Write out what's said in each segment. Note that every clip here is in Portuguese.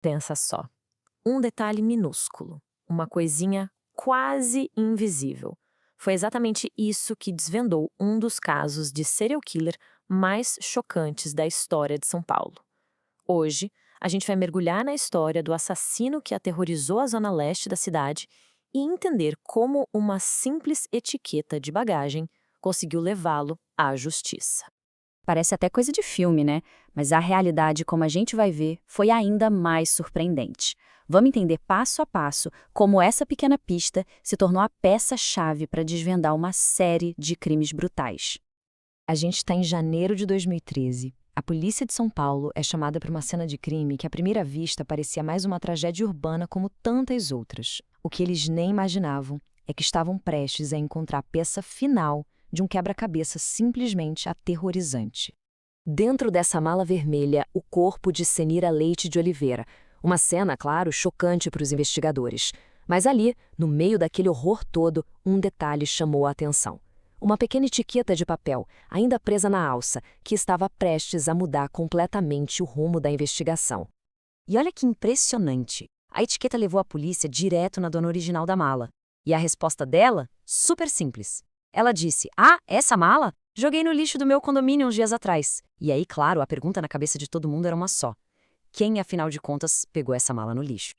Pensa só. Um detalhe minúsculo, uma coisinha quase invisível. Foi exatamente isso que desvendou um dos casos de serial killer mais chocantes da história de São Paulo. Hoje, a gente vai mergulhar na história do assassino que aterrorizou a zona leste da cidade e entender como uma simples etiqueta de bagagem conseguiu levá-lo à justiça. Parece até coisa de filme, né? Mas a realidade, como a gente vai ver, foi ainda mais surpreendente. Vamos entender passo a passo como essa pequena pista se tornou a peça-chave para desvendar uma série de crimes brutais. A gente está em janeiro de 2013. A polícia de São Paulo é chamada para uma cena de crime que à primeira vista parecia mais uma tragédia urbana como tantas outras. O que eles nem imaginavam é que estavam prestes a encontrar a peça final de um quebra-cabeça simplesmente aterrorizante. Dentro dessa mala vermelha, o corpo de Senira Leite de Oliveira. Uma cena, claro, chocante para os investigadores. Mas ali, no meio daquele horror todo, um detalhe chamou a atenção. Uma pequena etiqueta de papel, ainda presa na alça, que estava prestes a mudar completamente o rumo da investigação. E olha que impressionante! A etiqueta levou a polícia direto na dona original da mala. E a resposta dela? Super simples. Ela disse: "Ah, essa mala? Joguei no lixo do meu condomínio uns dias atrás." E aí, claro, a pergunta na cabeça de todo mundo era uma só: quem, afinal de contas, pegou essa mala no lixo?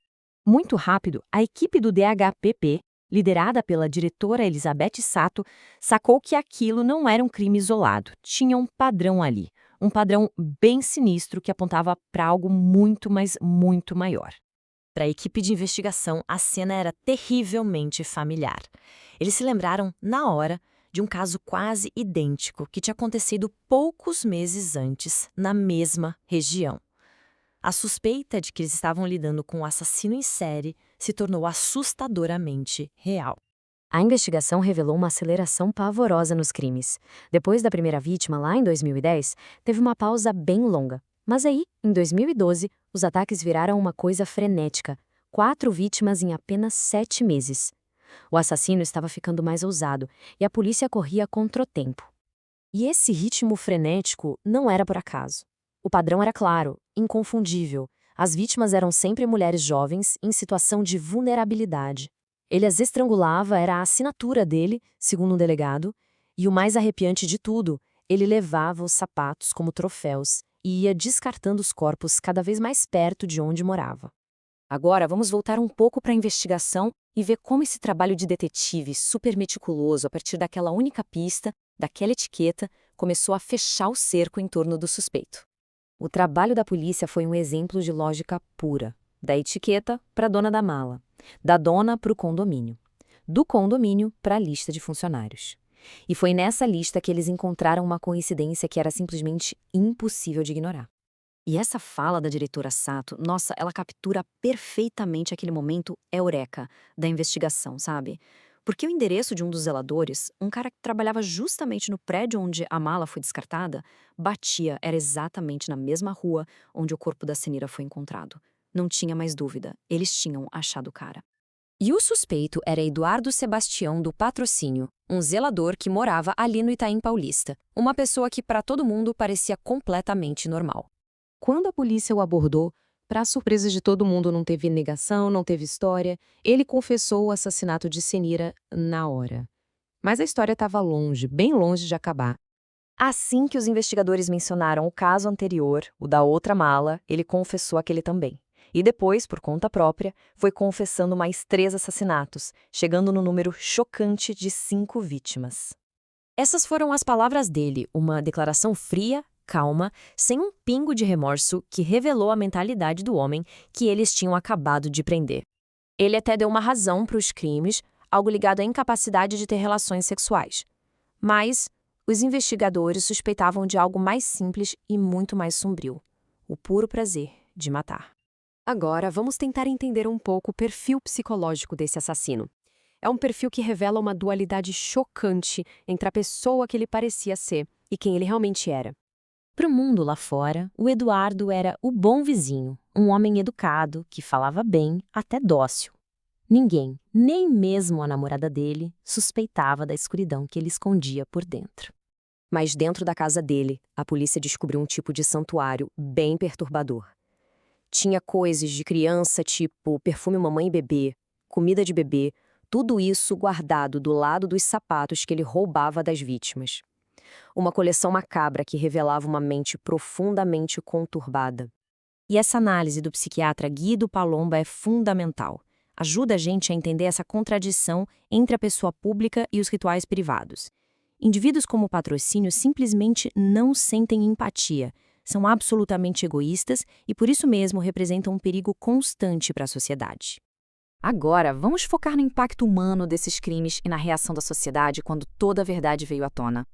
Muito rápido, a equipe do DHPP, liderada pela diretora Elizabeth Sato, sacou que aquilo não era um crime isolado. Tinha um padrão ali. Um padrão bem sinistro que apontava para algo muito, mas muito maior. Para a equipe de investigação, a cena era terrivelmente familiar. Eles se lembraram, na hora, de um caso quase idêntico que tinha acontecido poucos meses antes, na mesma região. A suspeita de que eles estavam lidando com um assassino em série se tornou assustadoramente real. A investigação revelou uma aceleração pavorosa nos crimes. Depois da primeira vítima, lá em 2010, teve uma pausa bem longa. Mas aí, em 2012, os ataques viraram uma coisa frenética. 4 vítimas em apenas 7 meses. O assassino estava ficando mais ousado e a polícia corria contra o tempo. E esse ritmo frenético não era por acaso. O padrão era claro, inconfundível. As vítimas eram sempre mulheres jovens em situação de vulnerabilidade. Ele as estrangulava, era a assinatura dele, segundo um delegado, e o mais arrepiante de tudo, ele levava os sapatos como troféus e ia descartando os corpos cada vez mais perto de onde morava. Agora, vamos voltar um pouco para a investigação e ver como esse trabalho de detetive super meticuloso, a partir daquela única pista, daquela etiqueta, começou a fechar o cerco em torno do suspeito. O trabalho da polícia foi um exemplo de lógica pura. Da etiqueta para a dona da mala. Da dona para o condomínio. Do condomínio para a lista de funcionários. E foi nessa lista que eles encontraram uma coincidência que era simplesmente impossível de ignorar. E essa fala da diretora Sato, nossa, ela captura perfeitamente aquele momento eureka da investigação, sabe? Porque o endereço de um dos zeladores, um cara que trabalhava justamente no prédio onde a mala foi descartada, era exatamente na mesma rua onde o corpo da Senira foi encontrado. Não tinha mais dúvida, eles tinham achado o cara. E o suspeito era Eduardo Sebastião do Patrocínio, um zelador que morava ali no Itaim Paulista, uma pessoa que para todo mundo parecia completamente normal. Quando a polícia o abordou, para surpresa de todo mundo, não teve negação, não teve história, ele confessou o assassinato de Senira na hora. Mas a história estava longe, bem longe de acabar. Assim que os investigadores mencionaram o caso anterior, o da outra mala, ele confessou aquele também. E depois, por conta própria, foi confessando mais 3 assassinatos, chegando no número chocante de 5 vítimas. Essas foram as palavras dele, uma declaração fria, calma, sem um pingo de remorso, que revelou a mentalidade do homem que eles tinham acabado de prender. Ele até deu uma razão para os crimes, algo ligado à incapacidade de ter relações sexuais. Mas os investigadores suspeitavam de algo mais simples e muito mais sombrio: o puro prazer de matar. Agora, vamos tentar entender um pouco o perfil psicológico desse assassino. É um perfil que revela uma dualidade chocante entre a pessoa que ele parecia ser e quem ele realmente era. Para o mundo lá fora, o Eduardo era o bom vizinho, um homem educado, que falava bem, até dócil. Ninguém, nem mesmo a namorada dele, suspeitava da escuridão que ele escondia por dentro. Mas dentro da casa dele, a polícia descobriu um tipo de santuário bem perturbador. Tinha coisas de criança, tipo perfume mamãe e bebê, comida de bebê, tudo isso guardado do lado dos sapatos que ele roubava das vítimas. Uma coleção macabra que revelava uma mente profundamente conturbada. E essa análise do psiquiatra Guido Palomba é fundamental. Ajuda a gente a entender essa contradição entre a pessoa pública e os rituais privados. Indivíduos como o patrocínio simplesmente não sentem empatia, são absolutamente egoístas e por isso mesmo representam um perigo constante para a sociedade. Agora, vamos focar no impacto humano desses crimes e na reação da sociedade quando toda a verdade veio à tona.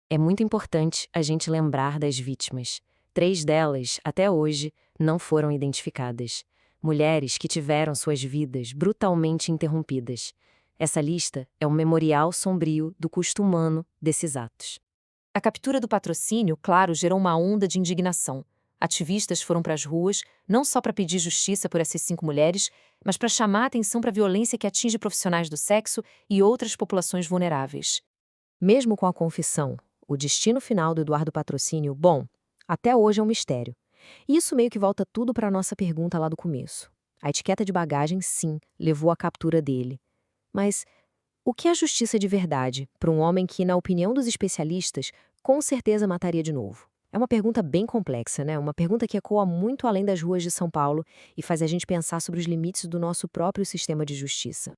É muito importante a gente lembrar das vítimas. 3 delas, até hoje, não foram identificadas. Mulheres que tiveram suas vidas brutalmente interrompidas. Essa lista é um memorial sombrio do custo humano desses atos. A captura do patrocínio, claro, gerou uma onda de indignação. Ativistas foram para as ruas, não só para pedir justiça por essas 5 mulheres, mas para chamar a atenção para a violência que atinge profissionais do sexo e outras populações vulneráveis. Mesmo com a confissão, o destino final do Eduardo Patrocínio, bom, até hoje é um mistério. E isso meio que volta tudo para a nossa pergunta lá do começo. A etiqueta de bagagem, sim, levou à captura dele. Mas o que é justiça de verdade para um homem que, na opinião dos especialistas, com certeza mataria de novo? É uma pergunta bem complexa, né? Uma pergunta que ecoa muito além das ruas de São Paulo e faz a gente pensar sobre os limites do nosso próprio sistema de justiça.